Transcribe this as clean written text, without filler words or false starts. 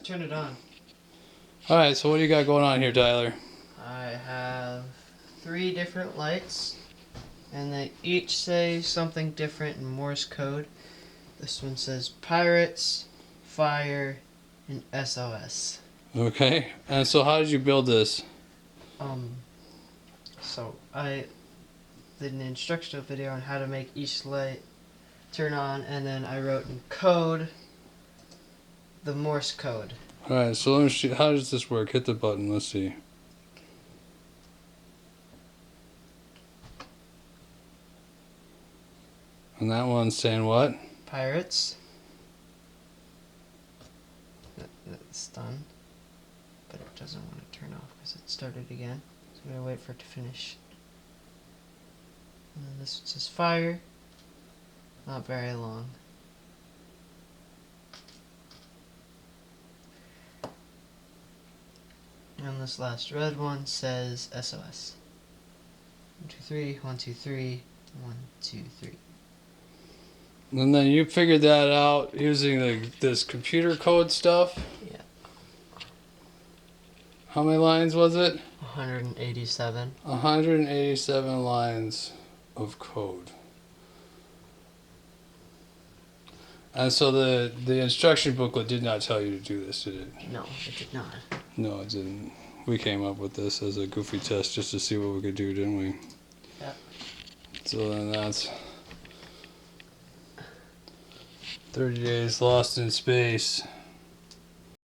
Turn it on. Alright, so what do you got going on here, Tyler? I have 3 different lights, and they each say something different in Morse code. This one says Pirates, Fire, and SOS. Okay, and so how did you build this? So I did an instructional video on how to make each light turn on, and then I wrote in code the Morse code. Alright, so let me see, how does this work? Hit the button, let's see. And that one's saying what? Pirates. That's done. But it doesn't want to turn off because it started again. So I'm going to wait for it to finish. And then this one says fire. Not very long. And this last red one says SOS. 1, 2, 3, 1, 2, 3, 1, 2, 3. And then you figured that out using this computer code stuff? Yeah. How many lines was it? 187. 187 lines of code. And so the instruction booklet did not tell you to do this, did it? No, it did not. No, it didn't. We came up with this as a goofy test just to see what we could do, didn't we? Yeah. So then that's 30 days lost in space.